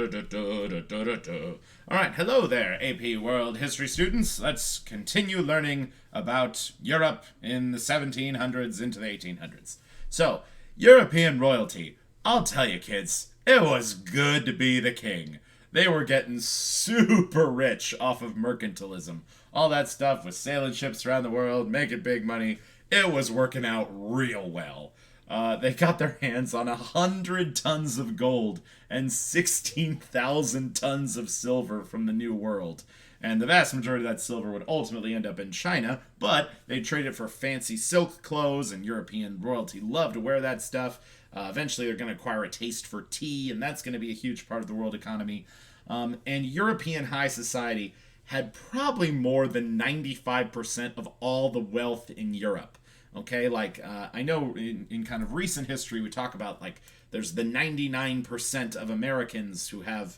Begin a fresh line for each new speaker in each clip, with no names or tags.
All right, hello there, AP World History students. Let's continue learning about Europe in the 1700s into the 1800s. So, European royalty. I'll tell you, kids, it was good to be the king. They were getting super rich off of mercantilism. All that stuff with sailing ships around the world, making big money. It was working out real well. They got their hands on 100 tons of gold and 16,000 tons of silver from the New World. And the vast majority of that silver would ultimately end up in China, but they trade it for fancy silk clothes, and European royalty loved to wear that stuff. Eventually, they're going to acquire a taste for tea, and that's going to be a huge part of the world economy. And European high society had probably more than 95% of all the wealth in Europe. Okay, I know in kind of recent history we talk about there's the 99% of Americans who have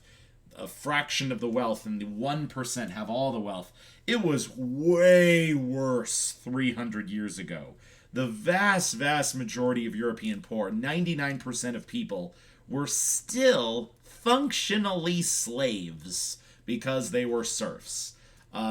a fraction of the wealth and the 1% have all the wealth. It was way worse 300 years ago. The vast majority of European poor, 99% of people, were still functionally slaves because they were serfs.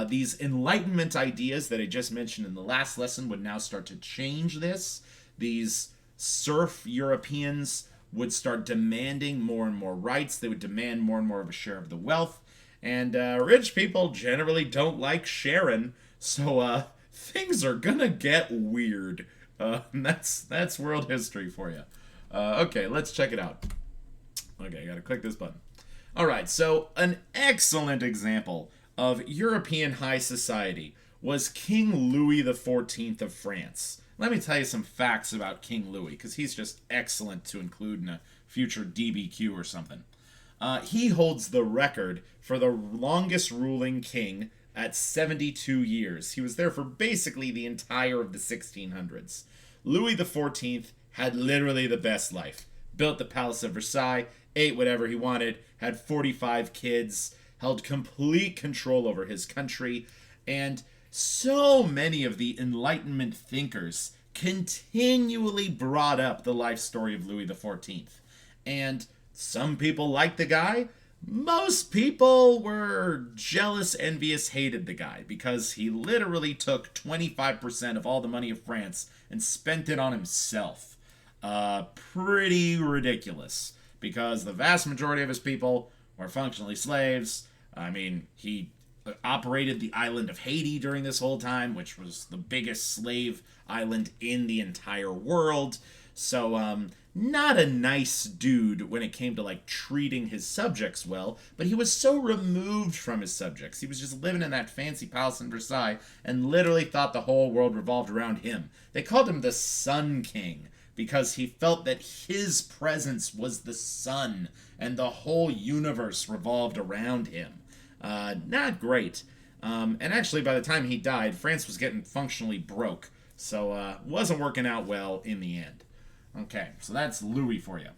These Enlightenment ideas that I just mentioned in the last lesson would now start to change this. These serf Europeans would start demanding more and more rights. They would demand more and more of a share of the wealth. And rich people generally don't like sharing, so things are gonna get weird. That's world history for you. Okay, let's check it out. Okay, I gotta click this button. All right, so an excellent example of European high society was King Louis XIV of France. Let me tell you some facts about King Louis, because he's just excellent to include in a future DBQ or something. He holds the record for the longest ruling king at 72 years. He was there for basically the entire of the 1600s. Louis XIV had literally the best life. Built the Palace of Versailles, ate whatever he wanted, had 45 kids, held complete control over his country, and so many of the Enlightenment thinkers continually brought up the life story of Louis XIV. And some people liked the guy. Most people were jealous, envious, hated the guy because he literally took 25% of all the money of France and spent it on himself. Pretty ridiculous because the vast majority of his people were functionally slaves. I mean, he operated the island of Haiti during this whole time, which was the biggest slave island in the entire world. So, not a nice dude when it came to treating his subjects well, but he was so removed from his subjects. He was just living in that fancy palace in Versailles and literally thought the whole world revolved around him. They called him the Sun King because he felt that his presence was the sun and the whole universe revolved around him. Not great. And actually, by the time he died, France was getting functionally broke, so wasn't working out well in the end. Okay, so that's Louis for you.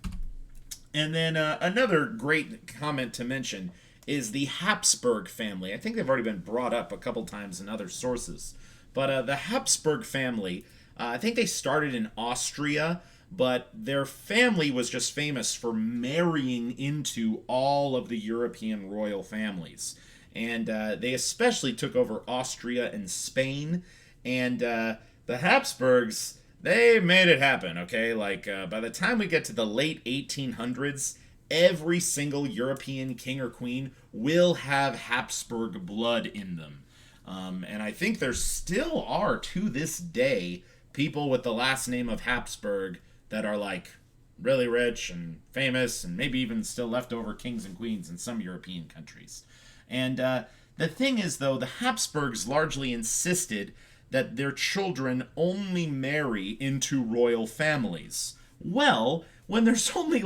And then another great comment to mention is the Habsburg family. I think they've already been brought up a couple times in other sources. But the Habsburg family, I think they started in Austria, but their family was just famous for marrying into all of the European royal families. And they especially took over Austria and Spain. And the Habsburgs, they made it happen, okay? By the time we get to the late 1800s, every single European king or queen will have Habsburg blood in them. And I think there still are, to this day, people with the last name of Habsburg that are really rich and famous and maybe even still leftover kings and queens in some European countries. And the thing is, though, the Habsburgs largely insisted that their children only marry into royal families. Well, when there's only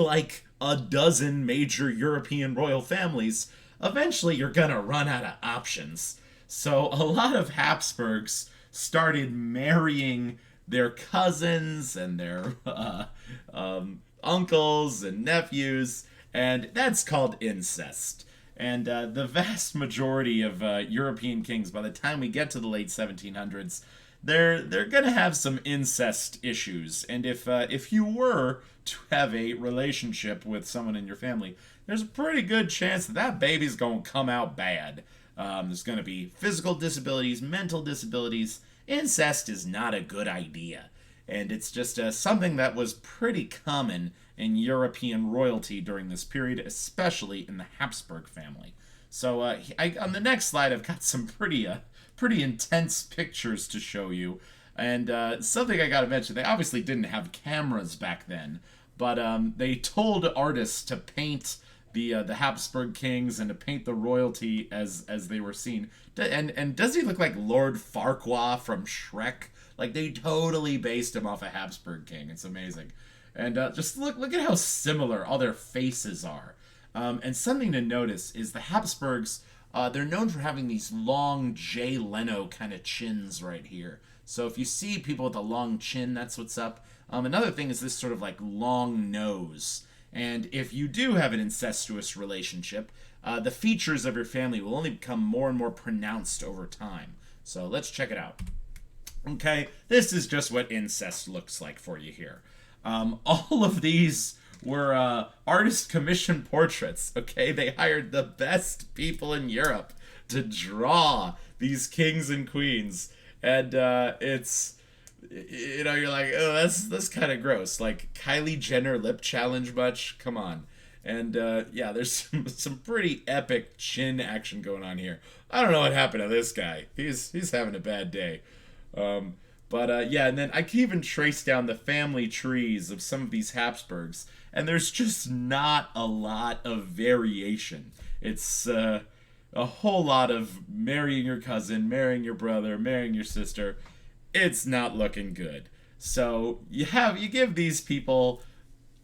a dozen major European royal families, eventually you're gonna run out of options. So a lot of Habsburgs started marrying their cousins and their uncles and nephews, and that's called incest. And the vast majority of European kings, by the time we get to the late 1700s, they're going to have some incest issues. And if you were to have a relationship with someone in your family, there's a pretty good chance that that baby's going to come out bad. There's going to be physical disabilities, mental disabilities. Incest is not a good idea. And it's just something that was pretty common in European royalty during this period, especially in the Habsburg family. So on the next slide, I've got some pretty intense pictures to show you. And something I got to mention, they obviously didn't have cameras back then, but they told artists to paint the Habsburg kings and to paint the royalty as they were seen. And does he look like Lord Farquaad from Shrek? Like, they totally based him off a Habsburg king. It's amazing. And just look at how similar all their faces are. And something to notice is the Habsburgs, they're known for having these long Jay Leno kind of chins right here. So if you see people with a long chin, that's what's up. Another thing is this sort of like long nose. And if you do have an incestuous relationship, the features of your family will only become more and more pronounced over time. So let's check it out. Okay, this is just what incest looks like for you here. All of these were artist commission portraits. Okay, they hired the best people in Europe to draw these kings and queens, and it's, you know, you're like, oh, that's kind of gross. Like, Kylie Jenner lip challenge much? Come on. And yeah, there's some pretty epic chin action going on here. I don't know what happened to this guy. He's having a bad day. But yeah, and then I can even trace down the family trees of some of these Habsburgs, and there's just not a lot of variation. It's a whole lot of marrying your cousin, marrying your brother, marrying your sister. It's not looking good. So you give these people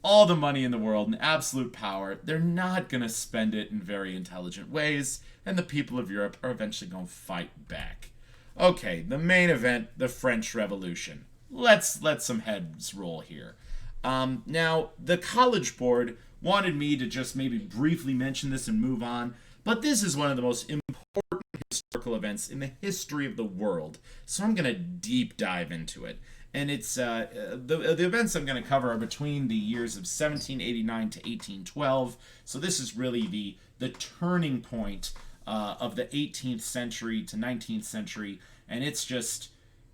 all the money in the world and absolute power. They're not going to spend it in very intelligent ways, and the people of Europe are eventually going to fight back. Okay, the main event, the French Revolution. Let's let some heads roll here. Now, the College Board wanted me to just maybe briefly mention this and move on, but this is one of the most important historical events in the history of the world, so I'm going to deep dive into it. And it's the events I'm going to cover are between the years of 1789 to 1812, so this is really the turning point of the 18th century to 19th century, and it's just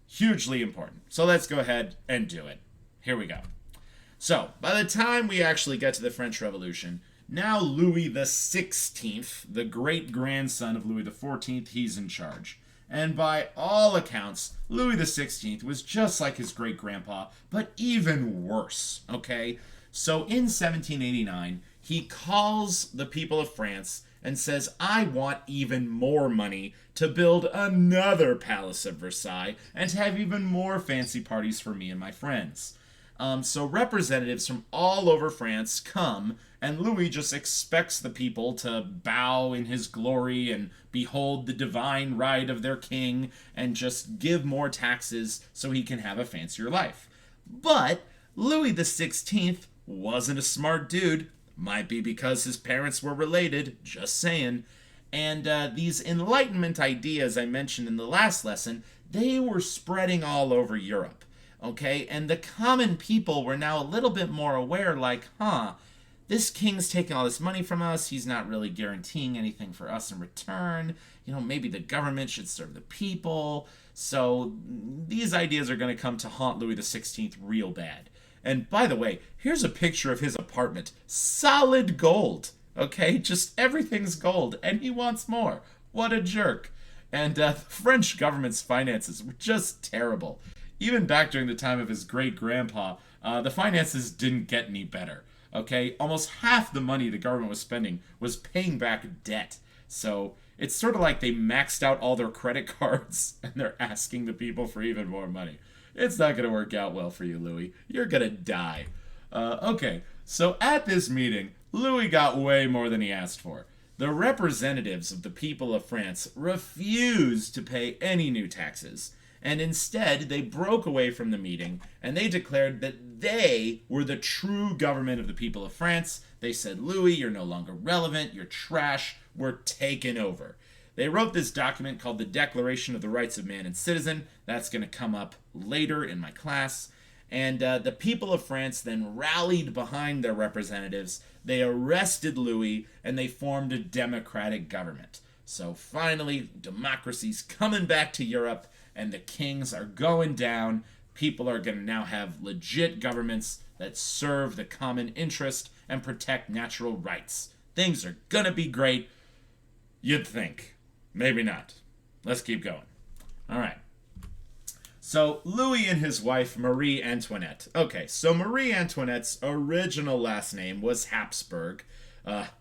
hugely important. So let's go ahead and do it. Here we go. So, by the time we actually get to the French Revolution, now Louis the 16th, the great-grandson of Louis the 14th, he's in charge. And by all accounts, Louis the 16th was just like his great-grandpa, but even worse, okay? So in 1789, he calls the people of France and says, I want even more money to build another Palace of Versailles and to have even more fancy parties for me and my friends. So representatives from all over France come, and Louis just expects the people to bow in his glory and behold the divine right of their king and just give more taxes so he can have a fancier life. But Louis the 16th wasn't a smart dude. Might be because his parents were related, just saying. And these Enlightenment ideas I mentioned in the last lesson, they were spreading all over Europe. Okay, and the common people were now a little bit more aware, like, this king's taking all this money from us, he's not really guaranteeing anything for us in return, you know, maybe the government should serve the people. So these ideas are going to come to haunt Louis the 16th real bad. And by the way, here's a picture of his apartment. Solid gold, okay? Just everything's gold, and he wants more. What a jerk. And the French government's finances were just terrible. Even back during the time of his great-grandpa, the finances didn't get any better. Okay, almost half the money the government was spending was paying back debt. So it's sort of like they maxed out all their credit cards and they're asking the people for even more money. It's not going to work out well for you, Louis. You're going to die. Okay, so at this meeting, Louis got way more than he asked for. The representatives of the people of France refused to pay any new taxes. And instead, they broke away from the meeting, and they declared that they were the true government of the people of France. They said, Louis, you're no longer relevant, you're trash, we're taken over. They wrote this document called the Declaration of the Rights of Man and Citizen. That's going to come up later in my class. And the people of France then rallied behind their representatives. They arrested Louis and they formed a democratic government. So finally, democracy's coming back to Europe and the kings are going down. People are going to now have legit governments that serve the common interest and protect natural rights. Things are going to be great. You'd think. Maybe not. Let's keep going. All right. So, Louis and his wife, Marie Antoinette. Okay, so Marie Antoinette's original last name was Habsburg,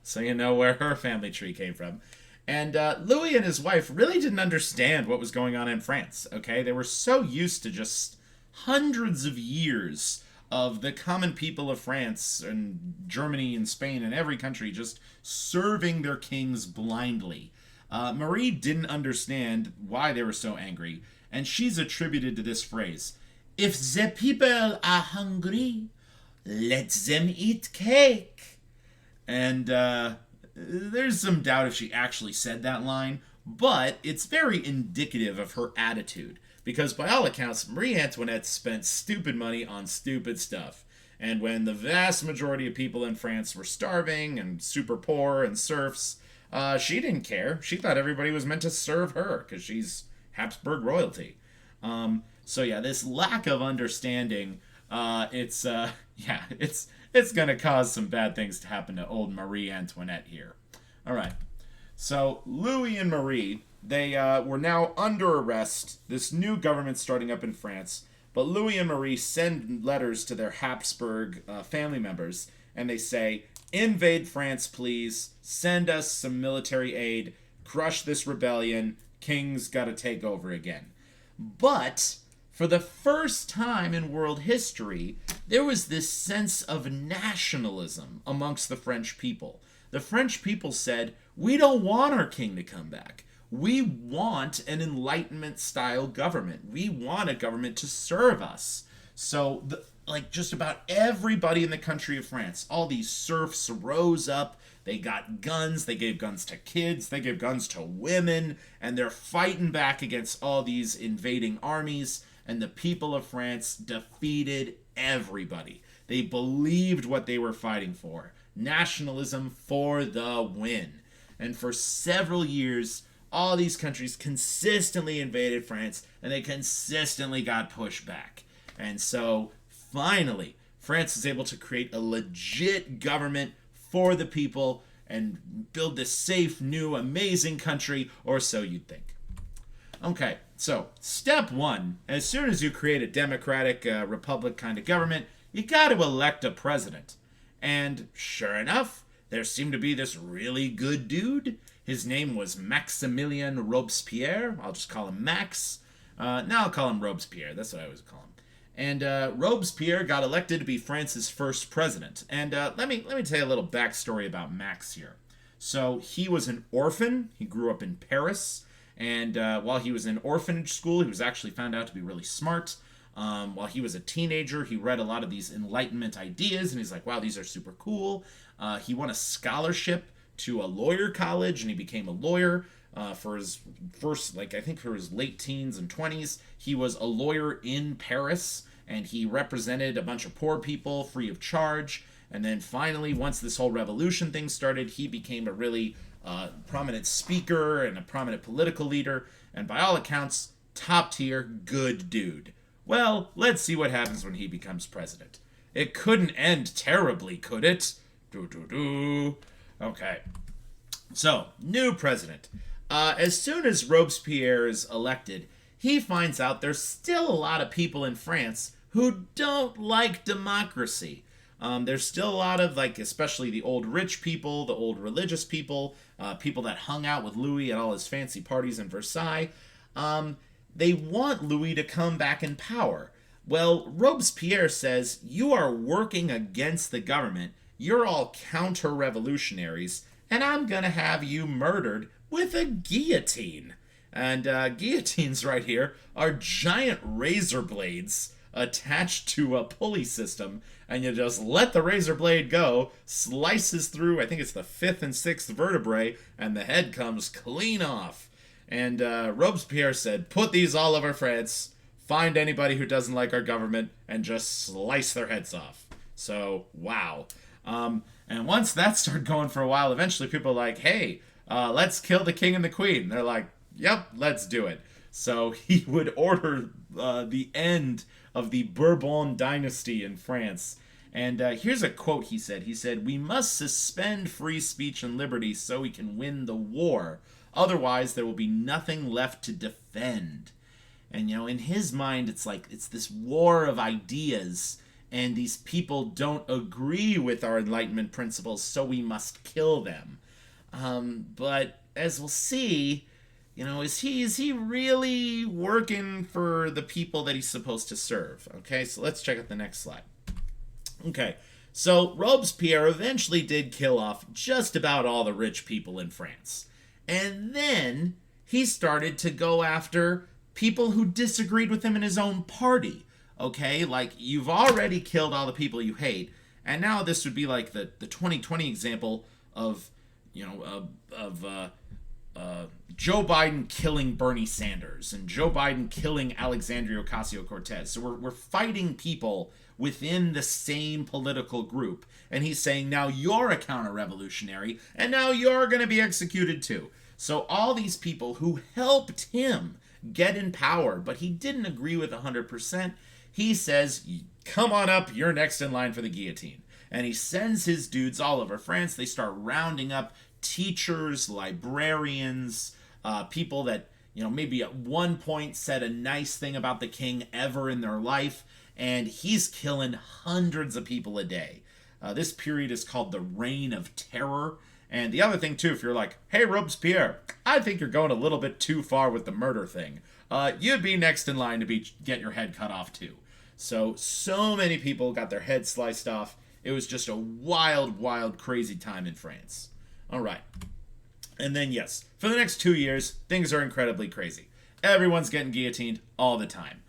so you know where her family tree came from. And Louis and his wife really didn't understand what was going on in France, okay? They were so used to just hundreds of years of the common people of France and Germany and Spain and every country just serving their kings blindly. Marie didn't understand why they were so angry, and she's attributed to this phrase: "If the people are hungry, let them eat cake." And there's some doubt if she actually said that line, but it's very indicative of her attitude, because by all accounts, Marie Antoinette spent stupid money on stupid stuff. And when the vast majority of people in France were starving and super poor and serfs, she didn't care. She thought everybody was meant to serve her because she's Habsburg royalty. So yeah, this lack of understanding, it's gonna cause some bad things to happen to old Marie Antoinette here. All right. So Louis and Marie, they were now under arrest. This new government starting up in France, but Louis and Marie send letters to their Habsburg family members, and they say, "Invade France, please. Send us some military aid. Crush this rebellion. King's got to take over again." But for the first time in world history, there was this sense of nationalism amongst the French people. The French people said, "We don't want our king to come back. We want an Enlightenment-style government. We want a government to serve us." So, just about everybody in the country of France, all these serfs rose up. They got guns. They gave guns to kids. They gave guns to women. And they're fighting back against all these invading armies. And the people of France defeated everybody. They believed what they were fighting for. Nationalism for the win. And for several years, all these countries consistently invaded France, and they consistently got pushed back. And so, finally, France is able to create a legit government for the people and build this safe, new, amazing country, or so you'd think. Okay, so step one, as soon as you create a democratic republic kind of government, you got to elect a president. And sure enough, there seemed to be this really good dude. His name was Maximilien Robespierre. I'll just call him Max. Now I'll call him Robespierre. That's what I always call him. And Robespierre got elected to be France's first president. And let me tell you a little backstory about Max here. So he was an orphan. He grew up in Paris. And while he was in orphanage school, he was actually found out to be really smart. While he was a teenager, he read a lot of these Enlightenment ideas, and he's like, wow, these are super cool. He won a scholarship to a lawyer college, and he became a lawyer. For his first, I think for his late teens and 20s, he was a lawyer in Paris, and he represented a bunch of poor people free of charge. And then finally, once this whole revolution thing started, he became a really prominent speaker and a prominent political leader, and by all accounts, top tier, good dude. Well, let's see what happens when he becomes president. It couldn't end terribly, could it? Okay. So, new president. As soon as Robespierre is elected, he finds out there's still a lot of people in France who don't like democracy. There's still a lot of, especially the old rich people, the old religious people, people that hung out with Louis at all his fancy parties in Versailles. They want Louis to come back in power. Well, Robespierre says, you are working against the government, you're all counter-revolutionaries, and I'm gonna have you murdered with a guillotine. And guillotines right here are giant razor blades attached to a pulley system, and you just let the razor blade go, slices through, I think it's the 5th and 6th vertebrae, and the head comes clean off. And Robespierre said, put these all over France, find anybody who doesn't like our government and just slice their heads off. So, wow. And once that started going for a while, eventually people were like, hey, let's kill the king and the queen. They're like, yep, let's do it. So he would order the end of the Bourbon dynasty in France. And here's a quote he said. He said, "We must suspend free speech and liberty so we can win the war. Otherwise, there will be nothing left to defend." And, in his mind, it's like, it's this war of ideas, and these people don't agree with our Enlightenment principles, so we must kill them. But as we'll see, is he really working for the people that he's supposed to serve? Okay, so let's check out the next slide. Okay, so Robespierre eventually did kill off just about all the rich people in France. And then he started to go after people who disagreed with him in his own party. Okay, like, you've already killed all the people you hate, and now this would be like the 2020 example of, Joe Biden killing Bernie Sanders and Joe Biden killing Alexandria Ocasio-Cortez. So we're fighting people within the same political group. And he's saying, now you're a counter-revolutionary, and now you're going to be executed too. So all these people who helped him get in power, but he didn't agree with 100%, he says, come on up, you're next in line for the guillotine. And he sends his dudes all over France. They start rounding up teachers, librarians, people that, maybe at one point said a nice thing about the king ever in their life, and he's killing hundreds of people a day. This period is called the Reign of Terror. And the other thing, too, if you're like, hey, Robespierre, I think you're going a little bit too far with the murder thing, you'd be next in line to get your head cut off, too. So many people got their heads sliced off. It was just a wild, wild, crazy time in France. All right. And then, yes, for the next 2 years, things are incredibly crazy. Everyone's getting guillotined all the time.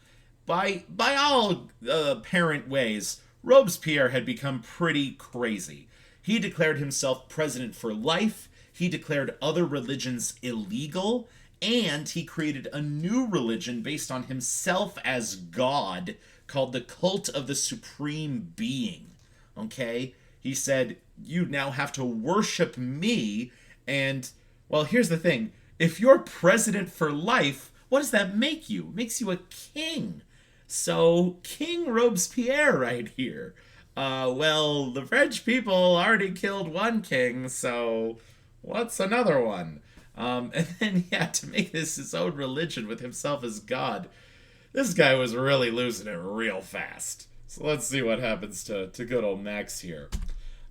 By all apparent ways, Robespierre had become pretty crazy. He declared himself president for life, he declared other religions illegal, and he created a new religion based on himself as God called the Cult of the Supreme Being. Okay? He said, you now have to worship me, and, well, here's the thing. If you're president for life, what does that make you? It makes you a king. So, King Robespierre right here. Well, the French people already killed one king, so what's another one? And then, to make this his own religion with himself as God, this guy was really losing it real fast. So let's see what happens to good old Max here.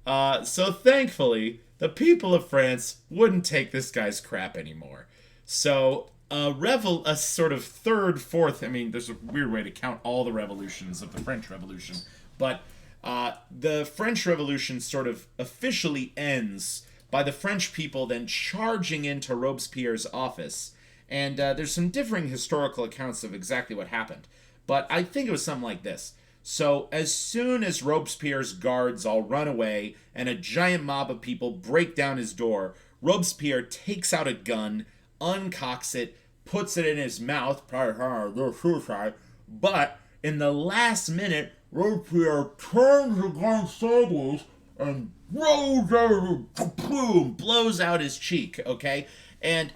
So thankfully, the people of France wouldn't take this guy's crap anymore. So a sort of third, fourth, there's a weird way to count all the revolutions of the French Revolution, but the French Revolution sort of officially ends by the French people then charging into Robespierre's office. And there's some differing historical accounts of exactly what happened. But I think it was something like this. So as soon as Robespierre's guards all run away and a giant mob of people break down his door, Robespierre takes out a gun, uncocks it, puts it in his mouth, but in the last minute, Robespierre turns the gun sideways and blows out his cheek, okay? And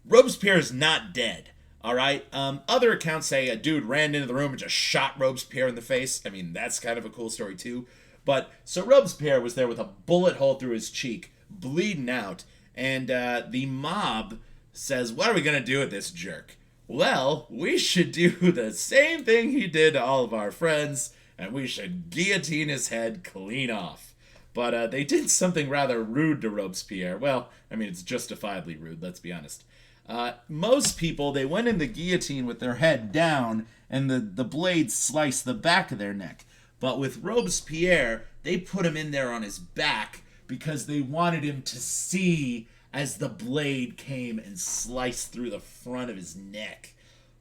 Robespierre is not dead, all right? Other accounts say a dude ran into the room and just shot Robespierre in the face. That's kind of a cool story too. But so Robespierre was there with a bullet hole through his cheek, bleeding out, and the mob says, what are we going to do with this jerk? Well, we should do the same thing he did to all of our friends, and we should guillotine his head clean off. But they did something rather rude to Robespierre. Well, it's justifiably rude, let's be honest. Most people, they went in the guillotine with their head down, and the blade sliced the back of their neck. But with Robespierre, they put him in there on his back because they wanted him to see as the blade came and sliced through the front of his neck.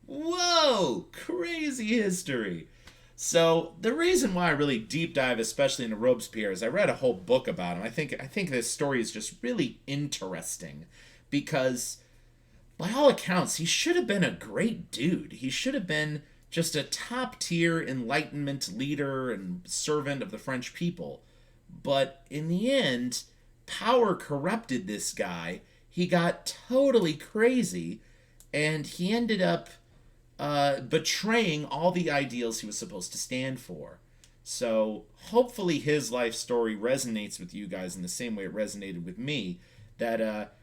Whoa! Crazy history. So the reason why I really deep dive, especially into Robespierre, is I read a whole book about him. I think this story is just really interesting because, by all accounts, he should have been a great dude. He should have been just a top tier Enlightenment leader and servant of the French people. But in the end, power corrupted this guy. He got totally crazy, and he ended up betraying all the ideals he was supposed to stand for. So hopefully his life story resonates with you guys in the same way it resonated with me, that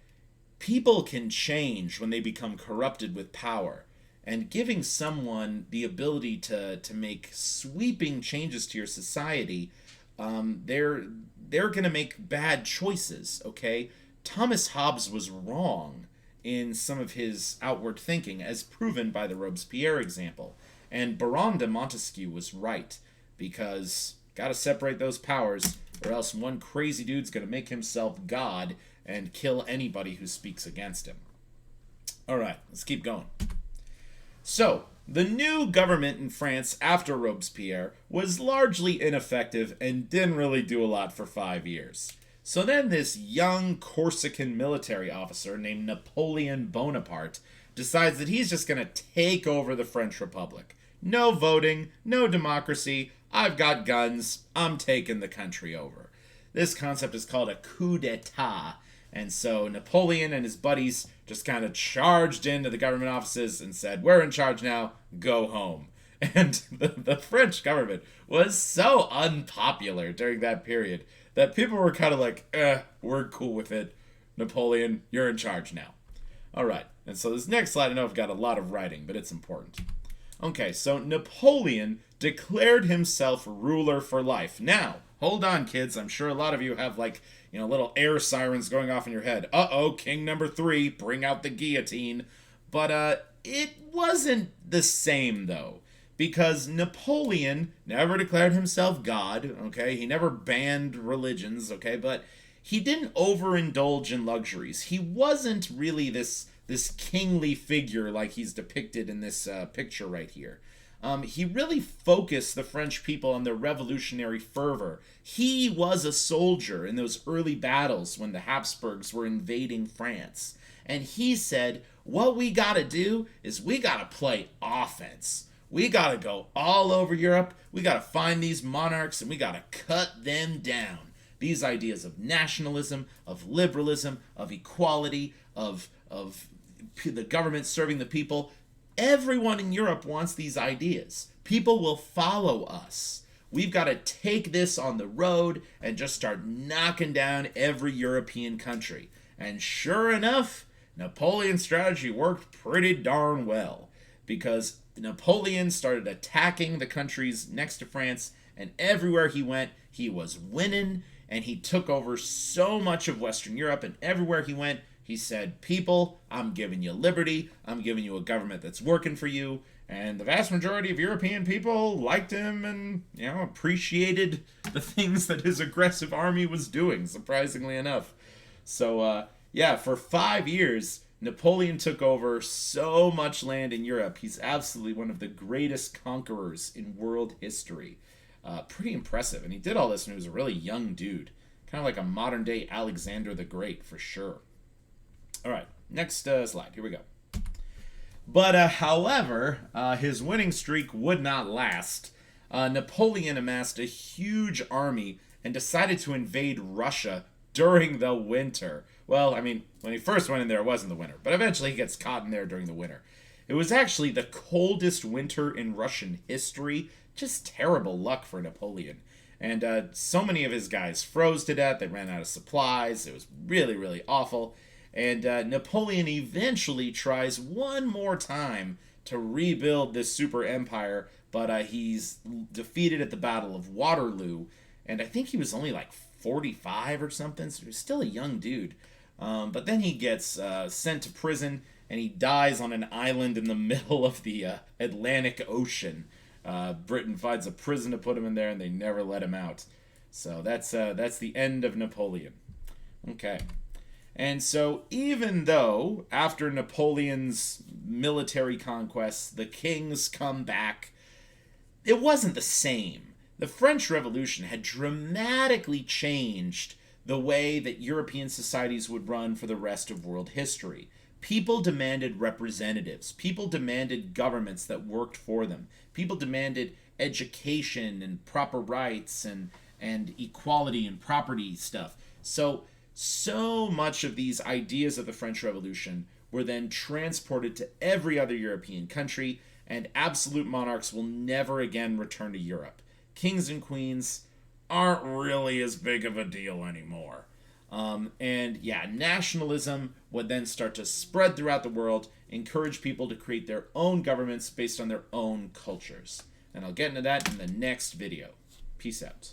people can change when they become corrupted with power. And giving someone the ability to make sweeping changes to your society, they're going to make bad choices, okay? Thomas Hobbes was wrong in some of his outward thinking, as proven by the Robespierre example. And Baron de Montesquieu was right, because gotta separate those powers, or else one crazy dude's gonna make himself God and kill anybody who speaks against him. Alright, let's keep going. So, the new government in France after Robespierre was largely ineffective and didn't really do a lot for 5 years. So then this young Corsican military officer named Napoleon Bonaparte decides that he's just going to take over the French Republic. No voting, no democracy, I've got guns, I'm taking the country over. This concept is called a coup d'etat, and so Napoleon and his buddies just kind of charged into the government offices and said, we're in charge now, go home. And the French government was so unpopular during that period that people were kind of like, we're cool with it. Napoleon, you're in charge now. All right, and so this next slide, I know I've got a lot of writing, but it's important. Okay, so Napoleon declared himself ruler for life. Now, hold on, kids. I'm sure a lot of you have, little air sirens going off in your head. Uh-oh, king number 3, bring out the guillotine. But it wasn't the same, though, because Napoleon never declared himself God, okay? He never banned religions, okay? But he didn't overindulge in luxuries. He wasn't really this kingly figure like he's depicted in this picture right here. He really focused the French people on their revolutionary fervor. He was a soldier in those early battles when the Habsburgs were invading France. And he said, what we gotta do is we gotta play offense. We gotta go all over Europe. We gotta find these monarchs and we gotta cut them down. These ideas of nationalism, of liberalism, of equality, of the government serving the people. Everyone in Europe wants these ideas. People will follow us. We've got to take this on the road and just start knocking down every European country. And sure enough, Napoleon's strategy worked pretty darn well, because Napoleon started attacking the countries next to France, and everywhere he went, he was winning, and he took over so much of Western Europe, and everywhere he went, he said, people, I'm giving you liberty, I'm giving you a government that's working for you, and the vast majority of European people liked him and, appreciated the things that his aggressive army was doing, surprisingly enough. So, for 5 years, Napoleon took over so much land in Europe. He's absolutely one of the greatest conquerors in world history. Pretty impressive, and he did all this when he was a really young dude. Kind of like a modern-day Alexander the Great, for sure. All right, next slide. Here we go. But, however, his winning streak would not last. Napoleon amassed a huge army and decided to invade Russia during the winter. Well, I mean, when he first went in there, it wasn't the winter, but eventually he gets caught in there during the winter. It was actually the coldest winter in Russian history. Just terrible luck for Napoleon. And so many of his guys froze to death. They ran out of supplies. It was really, really awful. And Napoleon eventually tries one more time to rebuild this super empire, but he's defeated at the Battle of Waterloo, and I think he was only like 45 or something, so he was still a young dude. But then he gets sent to prison, and he dies on an island in the middle of the Atlantic Ocean. Britain finds a prison to put him in there, and they never let him out. So that's the end of Napoleon. Okay. And so even though, after Napoleon's military conquests, the kings come back, it wasn't the same. The French Revolution had dramatically changed the way that European societies would run for the rest of world history. People demanded representatives. People demanded governments that worked for them. People demanded education and proper rights and equality and property stuff. So much of these ideas of the French Revolution were then transported to every other European country, and absolute monarchs will never again return to Europe. Kings and queens aren't really as big of a deal anymore. Nationalism would then start to spread throughout the world, encourage people to create their own governments based on their own cultures. And I'll get into that in the next video. Peace out.